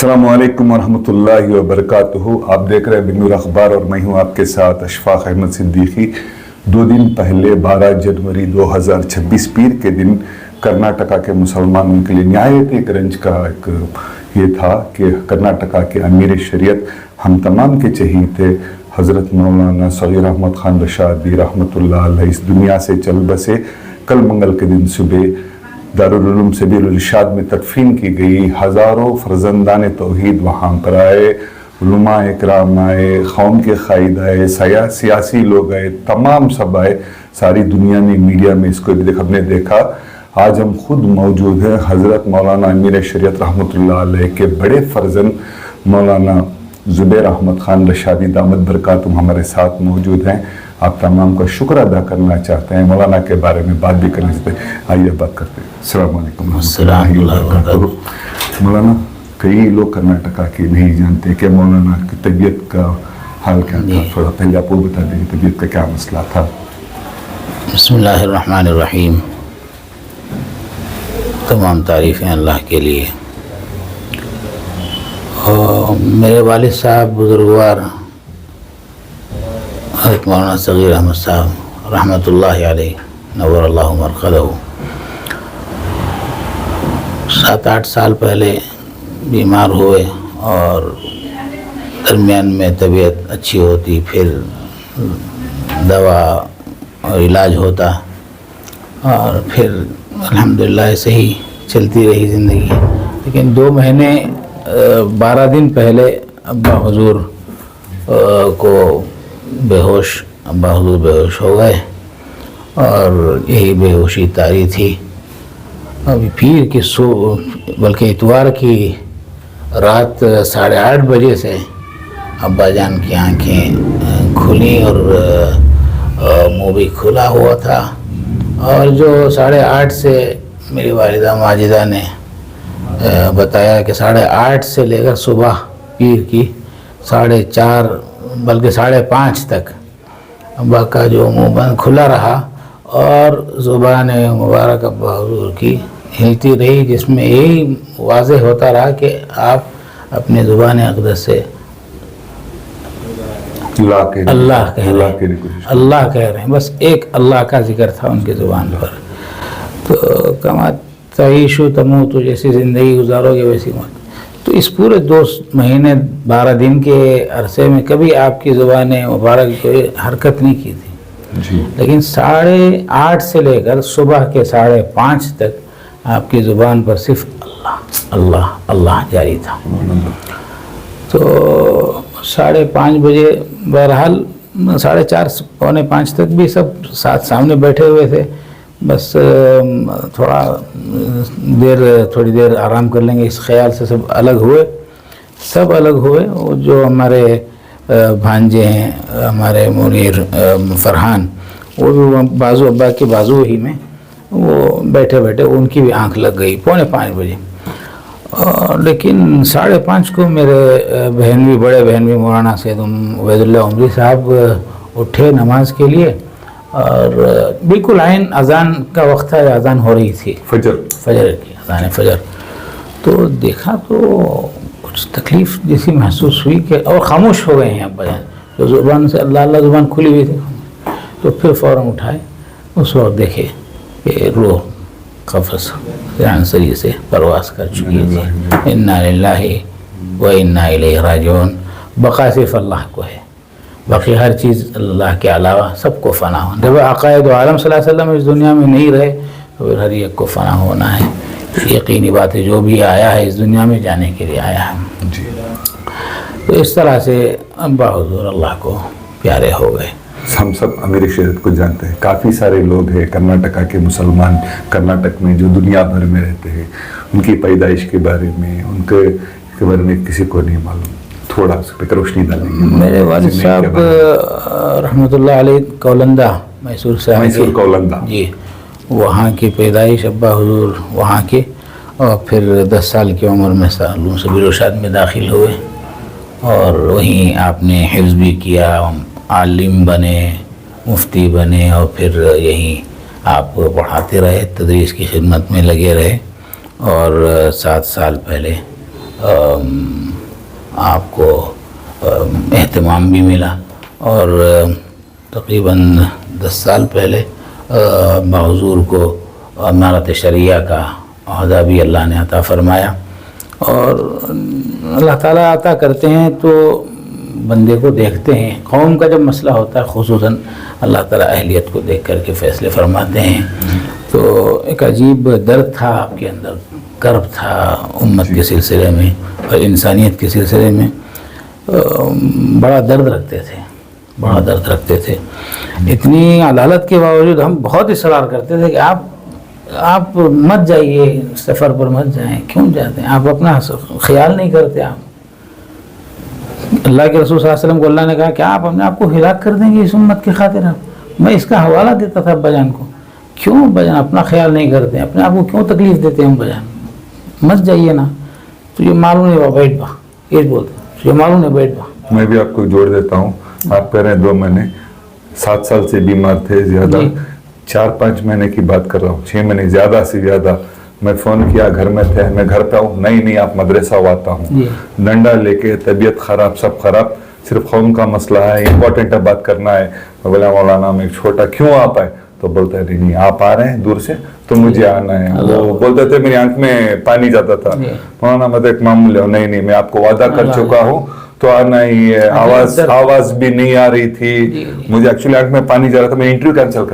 السلام علیکم ورحمۃ اللہ وبرکاتہ. آپ دیکھ رہے ہیں بنور اخبار اور میں ہوں آپ کے ساتھ اشفاق احمد صدیقی. 2 دن پہلے 12 جنوری 2026 پیر کے دن کرناٹکا کے مسلمانوں کے لیے نہایت ایک رنج کا ایک یہ تھا کہ کرناٹکا کے امیر شریعت ہم تمام کے چہیتے حضرت مولانا صغیر احمد خان رشادی رحمۃ اللہ علیہ اس دنیا سے چل بسے. کل منگل کے دن صبح دارالعلوم سبیل الرشاد میں تدفین کی گئی. ہزاروں فرزندان توحید وہاں پر آئے، علماء اکرام آئے، قوم کے قائد آئے، سیاسی لوگ آئے، تمام سب آئے. ساری دنیا نے میڈیا میں اس کو بھی ہم نے دیکھا. آج ہم خود موجود ہیں. حضرت مولانا امیر شریعت رحمۃ اللہ علیہ کے بڑے فرزند مولانا زبیر احمد خان رشادی دامت برکاتہم ہمارے ساتھ موجود ہیں. آپ تمام کا شکر ادا کرنا چاہتے ہیں، مولانا کے بارے میں بات بھی کرنا چاہتے ہیں. آئیے بات کرتے ہیں. السلام علیکم ورحمۃ اللہ وبرکاتہ. مولانا، کئی لوگ کرناٹکا کے نہیں جانتے کہ مولانا کی طبیعت کا حال کیا تھا. تھوڑا پہلے آپ کو بتا دیں کہ طبیعت کا کیا مسئلہ تھا. بسم اللہ الرحمن الرحیم. تمام تعریفیں اللہ کے لیے. میرے والد صاحب بزرگوار حضرت مولانا صغیر احمد صاحب رحمۃ اللہ علیہ نور اللہ مرقدہ 7-8 سال پہلے بیمار ہوئے اور درمیان میں طبیعت اچھی ہوتی، پھر دوا اور علاج ہوتا اور پھر الحمدللہ ایسے ہی چلتی رہی زندگی. لیکن 2 مہینے 12 دن پہلے ابا حضور کو ابا حضور بے ہوش ہو گئے اور یہی بے ہوشی طاری تھی. ابھی پیر کی بلکہ اتوار کی رات 8:30 بجے سے ابا جان کی آنکھیں کھلیں اور منہ بھی کھلا ہوا تھا. اور جو 8:30 سے میری والدہ ماجدہ نے بتایا کہ 8:30 سے لے کر صبح پیر کی 4:30 بلکہ 5:30 تک ابا کا جو منہ بند کھلا رہا اور زبان مبارک ابا حضور کی ہلتی رہی، جس میں یہی واضح ہوتا رہا کہ آپ اپنی زبان اقدس سے اللہ کہہ رہے ہیں. بس ایک اللہ کا ذکر تھا ان کی زبان پر. تو کما تعیش و تموت جیسی زندگی گزارو گے ویسی موت. تو اس پورے 2 مہینے 12 دن کے عرصے میں کبھی آپ کی زبان مبارک کوئی حرکت نہیں کی تھی جی. لیکن 8:30 سے لے کر صبح کے 5:30 تک آپ کی زبان پر صرف اللہ اللہ اللہ جاری تھا. تو 5:30 بجے بہرحال 4:30 پونے 5 تک بھی سب ساتھ سامنے بیٹھے ہوئے تھے. بس تھوڑی دیر آرام کر لیں گے اس خیال سے سب الگ ہوئے. وہ جو ہمارے بھانجے ہیں ہمارے منیر فرحان، وہ بھی ابا کے بازو ہی میں وہ بیٹھے ان کی بھی آنکھ لگ گئی پونے 5 بجے. لیکن 5:30 کو میرے بڑے بہن بھی مولانا سید عبید اللہ عمری صاحب اٹھے نماز کے لیے اور بالکل عین اذان کا وقت تھا. اذان ہو رہی تھی فجر کی اذان فجر. تو دیکھا تو کچھ تکلیف جیسی محسوس ہوئی کہ اور خاموش ہو گئے ہیں ابا جان، جو زبان سے اللہ اللہ زبان کھلی ہوئی تھی. تو پھر فوراً اٹھائے. اس وقت دیکھے کہ روح قفص عنصری سے پرواز کر چکی تھی. انا للہ و انا الیہ راجعون. بقا صرف اللہ کو ہے، باقی ہر چیز اللہ کے علاوہ سب کو فنا ہونا. جب عقائد عالم صلی اللہ علیہ وسلم اس دنیا میں نہیں رہے تو پھر ہر ایک کو فنا ہونا ہے. یقینی بات ہے، جو بھی آیا ہے اس دنیا میں جانے کے لیے آیا ہے جی. تو اس طرح سے ابا حضور اللہ کو پیارے ہو گئے. ہم سب امیر شریعت کو جانتے ہیں. کافی سارے لوگ ہیں کرناٹکا کے مسلمان کرناٹک میں جو دنیا بھر میں رہتے ہیں. ان کی پیدائش کے بارے میں ان کے بارے میں کسی کو نہیں معلوم. تھوڑا سا پہ روشنی ڈالیں گے. میرے والد صاحب رحمۃ اللہ علیہ کولندہ میسور کولندہ جی، وہاں کی پیدائش ابا حضور وہاں کے. اور پھر 10 سال کی عمر میں دارالعلوم سبیل الرشاد میں داخل ہوئے اور وہیں آپ نے حفظ بھی کیا، عالم بنے، مفتی بنے اور پھر یہیں آپ پڑھاتے رہے، تدریس کی خدمت میں لگے رہے. اور 7 سال پہلے آپ کو اہتمام بھی ملا، اور تقریباً 10 سال پہلے حضور کو امارت شریعہ کا عہدہ بھی اللہ نے عطا فرمایا، اور اللہ تعالیٰ عطا کرتے ہیں تو بندے کو دیکھتے ہیں. قوم کا جب مسئلہ ہوتا ہے خصوصاً اللہ تعالیٰ اہلیت کو دیکھ کر کے فیصلے فرماتے ہیں. تو ایک عجیب درد تھا آپ کے اندر، کرب تھا امت کے سلسلے میں اور انسانیت کے سلسلے میں. بڑا درد رکھتے تھے. اتنی عدالت کے باوجود ہم بہت اصرار کرتے تھے کہ آپ مت جائیے، سفر پر مت جائیں. کیوں جاتے ہیں؟ آپ اپنا خیال نہیں کرتے. آپ اللہ کے رسول صلی اللہ علیہ وسلم کو اللہ نے کہا کہ آپ اپنے آپ کو ہلاک کر دیں گے اس امت کی خاطر. میں اس کا حوالہ دیتا تھا ابا جان کو. کیوں ابا جان اپنا خیال نہیں کرتے؟ اپنے آپ کو کیوں تکلیف دیتے ہیں ابا جان؟ مت جائیے نا. تو یہ معلوم نہیں بیٹھ با، یہ بولتے یہ معلوم نہیں بیٹھ با. میں بھی آپ کو جوڑ دیتا ہوں. آپ کہہ رہے ہیں 2 مہینے، 7 سال سے بیمار تھے زیادہ. 4-5 مہینے کی بات کر رہا ہوں، 6 مہینے زیادہ سے زیادہ. میں فون کیا، گھر میں تھے، میں گھر پہ ہوں. نہیں آپ مدرسہ آتا ہوں. ڈنڈا لے کے، طبیعت خراب، سب خراب، صرف قوم کا مسئلہ ہے، امپورٹنٹ ہے، بات کرنا ہے. میں بولا مولانا میں چھوٹا کیوں آپ آئے؟ تو بولتا ہے نہیں آپ آ رہے ہیں دور سے تو مجھے آنا ہے. وہ بولتے تھے میری آنکھ میں پانی جاتا تھا. مولانا میں تو ایک معمول ہے. نہیں میں آپ کو وعدہ کر چکا ہوں تو آنا ہی ہے. آواز بھی نہیں آ رہی تھی مجھے، ایکچولی آنکھ میں پانی جا رہا تھا. میں انٹرویو کینسل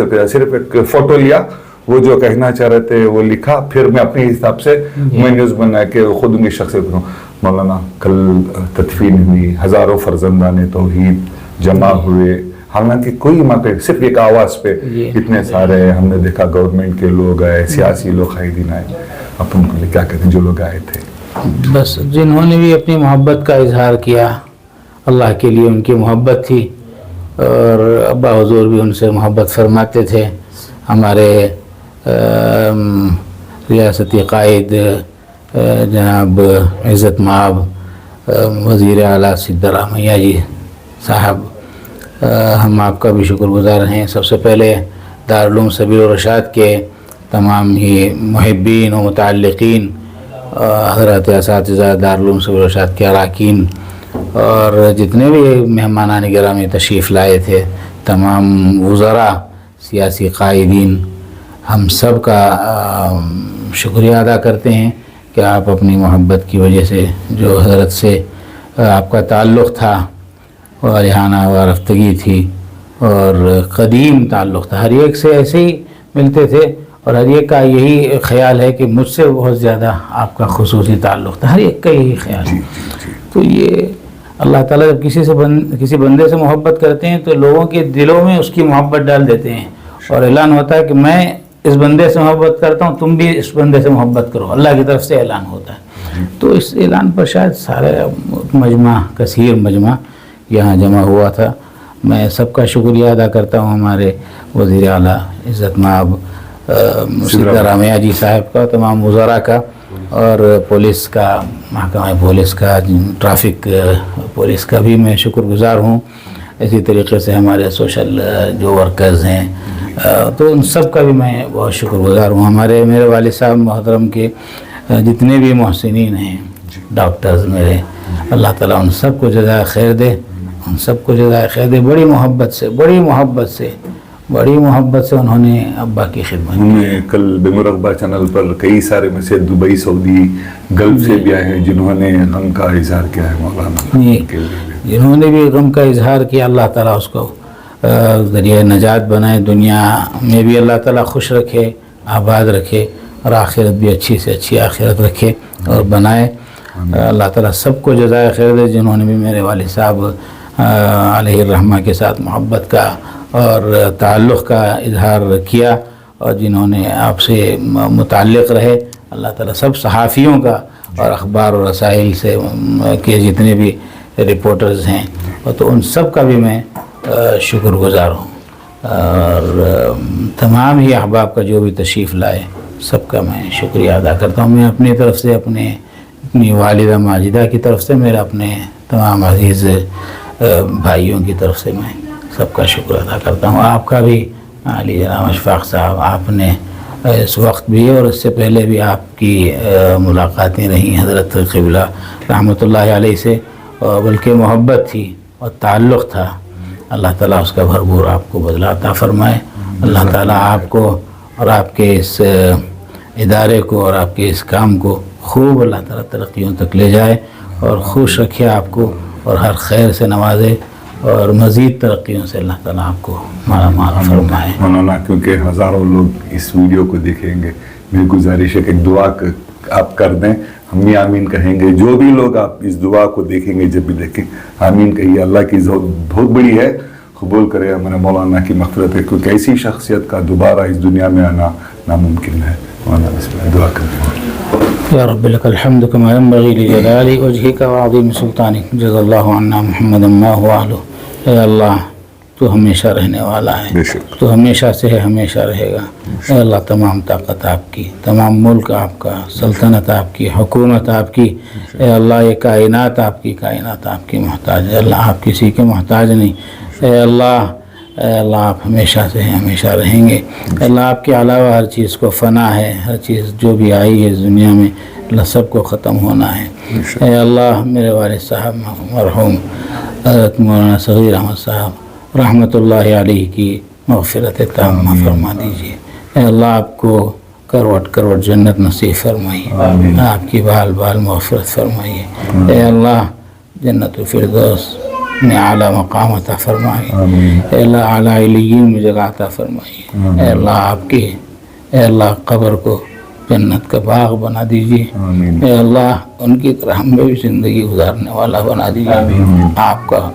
کر دیا. صرف ایک فوٹو لیا، وہ جو کہنا چاہ رہے تھے وہ لکھا، پھر میں اپنے حساب سے میں نیوز بنا کے خود ان کی شخصیت کروں. مولانا کل تدفین ہوئی، ہزاروں فرزندان توحید جمع ہوئے، حالانکہ کوئی موقع صرف ایک آواز پہ اتنے سارے ہم نے دیکھا. گورنمنٹ کے لوگ آئے، سیاسی لوگ، قائدین آئے. اپن کو کیا کہتے ہیں جو لوگ آئے تھے، بس جنہوں نے بھی اپنی محبت کا اظہار کیا، اللہ کے لیے ان کی محبت تھی، اور ابا حضور بھی ان سے محبت فرماتے تھے. ہمارے ریاستی قائد جناب عزت مآب وزیر اعلیٰ سدھرامیا جی صاحب، ہم آپ کا بھی شکر گزار ہیں. سب سے پہلے دارالعلوم سبیل الرشاد کے تمام ہی محبین و متعلقین، حضرات اساتذہ دارالعلوم سبیل الرشاد کے اراکین، اور جتنے بھی مہمانان گرامی تشریف لائے تھے، تمام وزراء، سیاسی قائدین، ہم سب کا شکریہ ادا کرتے ہیں کہ آپ اپنی محبت کی وجہ سے، جو حضرت سے آپ کا تعلق تھا، والہانہ وارفتگی تھی، اور قدیم تعلق تھا. ہر ایک سے ایسے ہی ملتے تھے، اور ہر ایک کا یہی خیال ہے کہ مجھ سے بہت زیادہ آپ کا خصوصی تعلق تھا. ہر ایک کا یہی خیال ہے. تو یہ اللہ تعالیٰ جب کسی بندے سے محبت کرتے ہیں تو لوگوں کے دلوں میں اس کی محبت ڈال دیتے ہیں، اور اعلان ہوتا ہے کہ میں اس بندے سے محبت کرتا ہوں، تم بھی اس بندے سے محبت کرو. اللہ کی طرف سے اعلان ہوتا ہے. تو اس اعلان پر شاید سارے مجمع، کثیر مجمع یہاں جمع ہوا تھا. میں سب کا شکریہ ادا کرتا ہوں، ہمارے وزیر اعلیٰ عزت مآب سدھرامیا جی صاحب کا، تمام وزراء کا، اور پولیس کا، محکمہ پولیس کا، ٹریفک پولیس کا بھی میں شکر گزار ہوں. اسی طریقے سے ہمارے سوشل جو ورکرز ہیں، تو ان سب کا بھی میں بہت شکر گزار ہوں. میرے والد صاحب محترم کے جتنے بھی محسنین ہیں، ڈاکٹرز میرے، اللہ تعالیٰ ان سب کو جزائے خیر دے، ان سب کو جزائے خیر دے. بڑی محبت سے انہوں نے ابا کی خدمت کی. ہمیں کل بنور اخبار چینل پر کئی سارے میں سے دبئی، سعودی، گلف سے بھی آئے ہیں جنہوں نے غم کا اظہار کیا ہے. مولانا جنہوں نے بھی غم کا اظہار کیا، اللہ تعالیٰ اس کو ذریعہ نجات بنائے، دنیا میں بھی اللہ تعالیٰ خوش رکھے، آباد رکھے، اور آخرت بھی اچھی سے اچھی آخرت رکھے اور بنائے. اللہ تعالیٰ سب کو جزائے خیر دے جنہوں نے بھی میرے والد صاحب علیہ الرحمہ کے ساتھ محبت کا اور تعلق کا اظہار کیا، اور جنہوں نے آپ سے متعلق رہے. اللہ تعالیٰ سب صحافیوں کا اور اخبار و رسائل سے کے جتنے بھی رپورٹرز ہیں، تو ان سب کا بھی میں شکر گزار ہوں. اور تمام ہی احباب کا جو بھی تشریف لائے، سب کا میں شکریہ ادا کرتا ہوں. میں اپنی طرف سے، اپنی والدہ ماجدہ کی طرف سے، میرے اپنے تمام عزیز بھائیوں کی طرف سے میں سب کا شکر ادا کرتا ہوں. آپ کا بھی علی جناب اشفاق صاحب، آپ نے اس وقت بھی اور اس سے پہلے بھی آپ کی ملاقاتیں رہیں حضرت قبلہ رحمۃ اللہ علیہ سے، بلکہ محبت تھی اور تعلق تھا. اللہ تعالیٰ اس کا بھرپور آپ کو بدلہ عطا فرمائے. اللہ تعالیٰ آپ کو اور آپ کے اس ادارے کو اور آپ کے اس کام کو خوب اللہ تعالیٰ ترقیوں تک لے جائے اور خوش رکھے آپ کو اور ہر خیر سے نوازے اور مزید ترقیوں سے اللہ تعالیٰ آپ کو مالا مال فرمائے. مولانا کیونکہ ہزاروں لوگ اس ویڈیو کو دیکھیں گے، میری گزارش ہے کہ ایک دعا آپ کر دیں. ہم بھی آمین کہیں گے. جو بھی لوگ آپ اس دعا کو دیکھیں گے، جب بھی دیکھیں آمین کہیے. اللہ کی بہت بڑی ہے، قبول کرے ہمارے مولانا کی مغفرت ہے، کیونکہ ایسی شخصیت کا دوبارہ اس دنیا میں آنا ناممکن ہے. مولانا بسم اللہ دعا کرتے ہیں. یا رب لک الحمد کما ینبغی لجلال وجہک وعظیم سلطانک، جزا اللہ عنا محمد ما هو اہلہ. اے اللہ تو ہمیشہ رہنے والا ہے، بے شک تو ہمیشہ سے ہے، ہمیشہ رہے گا. اے اللہ تمام طاقت آپ کی، تمام ملک آپ کا، سلطنت آپ کی، حکومت آپ کی. اے اللہ یہ کائنات آپ کی، کائنات آپ کی محتاج ہے. اللہ آپ کسی کے محتاج نہیں. اے اللہ آپ ہمیشہ سے ہیں، ہمیشہ رہیں گے. اللہ آپ کے علاوہ ہر چیز کو فنا ہے، ہر چیز جو بھی آئی ہے اس دنیا میں اللہ سب کو ختم ہونا ہے. اے اللہ میرے والد صاحب مرحوم حضرت مولانا صغیر احمد صاحب رحمۃ اللہ علیہ کی مغفرت تامہ فرما دیجیے. اے اللہ آپ کو کروٹ کروٹ جنت نصیب فرمائیے، آپ کی بال بال مغفرت فرمائیے. اے اللہ جنت الفردوس میں اعلیٰ مقام عطا فرمائیے. اے اللہ اعلیٰ علیین میں جگہ عطا فرمائیے. اے اللہ آپ کی اے اللہ قبر کو جنت کا باغ بنا دیجیے. اے اللہ ان کی طرح ہم بھی زندگی گزارنے والا بنا دیجیے. آپ کا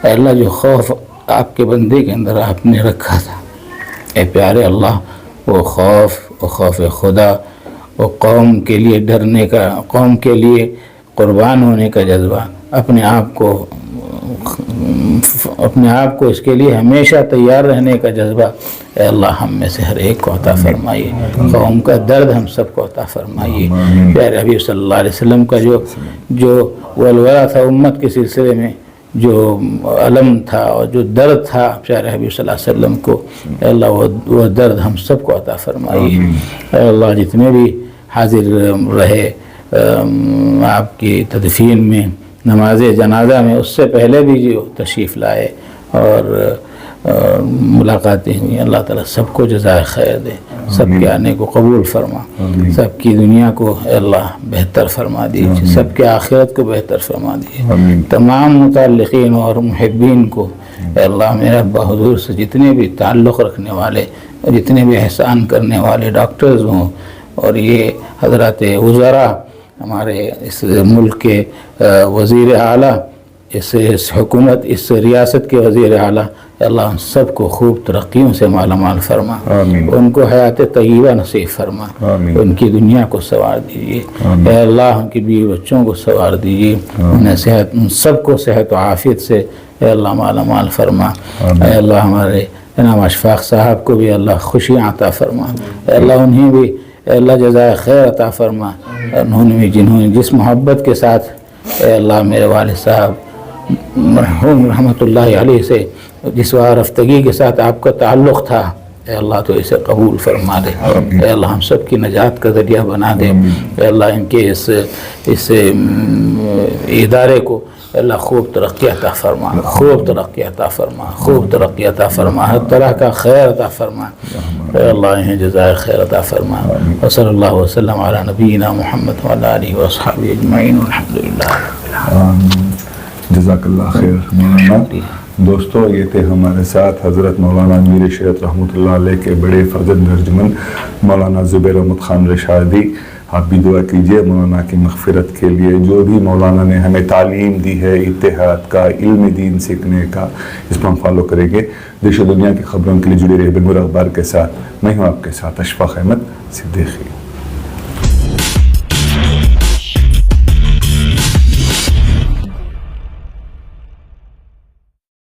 اے اللہ جو خوف آپ کے بندے کے اندر آپ نے رکھا تھا، اے پیارے اللہ وہ خوف خدا، وہ قوم کے لیے ڈرنے کا، قوم کے لیے قربان ہونے کا جذبہ، اپنے آپ کو اس کے لیے ہمیشہ تیار رہنے کا جذبہ اے اللہ ہم میں سے ہر ایک کو عطا فرمائیے. قوم کا درد ہم سب کو عطا فرمائیے. پیارے حبیب صلی اللہ علیہ وسلم کا جو ولولہ تھا امت کے سلسلے میں، جو علم تھا اور جو درد تھا پیارے حبیب صلی اللہ علیہ وسلم کو، اے اللہ وہ درد ہم سب کو عطا فرمائیے. اے اللہ جتنے بھی حاضر رہے آپ کی تدفین میں، نماز جنازہ میں، اس سے پہلے بھی جو تشریف لائے اور ملاقاتیں ہوئی، اللہ تعالیٰ سب کو جزائے خیر دے، سب کے آنے کو قبول فرما، سب کی دنیا کو اے اللہ بہتر فرما دیجیے، سب کے آخرت کو بہتر فرما دیجیے. تمام متعلقین اور محبین کو اے اللہ میرے ابا حضور سے جتنے بھی تعلق رکھنے والے، جتنے بھی احسان کرنے والے ڈاکٹرز ہوں اور یہ حضرات وزراء، ہمارے اس ملک کے وزیر اعلیٰ، اس حکومت، اس ریاست کے وزیر اعلیٰ، اللہ ان سب کو خوب ترقیوں سے مالا مال فرما. ان کو حیات طیبہ نصیب فرما. ان کی دنیا کو سنوار دیجیے. اے اللہ ان کی بیوی بچوں کو سنوار دیجیے. انہیں صحت، ان سب کو صحت و عافیت سے اے اللہ مالا مال فرما. اے اللہ ہمارے جناب اشفاق صاحب کو بھی اللہ خوشیاں عطا فرما. اے اللہ انہیں بھی اے اللہ جزائے خیر عطا فرما. انہوں نے جنہوں نے جس محبت کے ساتھ اے اللہ میرے والد صاحب مرحوم رحمۃ اللہ علیہ سے جس وارفتگی کے ساتھ آپ کا تعلق تھا، اے اللہ تو اسے قبول فرما دے. اے اللہ ہم سب کی نجات کا ذریعہ بنا دے. اے اللہ ان کے اس ادارے کو اے اللہ خوب ترقی عطا فرما، خوب ترقی عطا فرما، خوب ترقی عطا فرما، ہر طرح کا خیر عطا فرما. اے اللہ انہیں جزائے خیر عطا فرما. وصلی اللہ وسلم علی نبینا محمد وعلی آلہ واصحابہ اجمعین. الحمدللہ. جزاک اللہ خیر. مولانا دوستو، یہ تھے ہمارے ساتھ حضرت مولانا امیر شریعت رحمۃ اللہ علیہ کے بڑے فرزند ارجمند مولانا زبیر احمد خان رشادی. آپ بھی دعا کیجئے مولانا کی مغفرت کے لیے. جو بھی مولانا نے ہمیں تعلیم دی ہے اتحاد کا، علم دین سیکھنے کا، اس پر ہم فالو کریں گے. دیش و دنیا کی خبروں کے لیے جڑے رہے بنور اخبار کے ساتھ. میں ہوں آپ کے ساتھ اشفاق احمد صدیقی.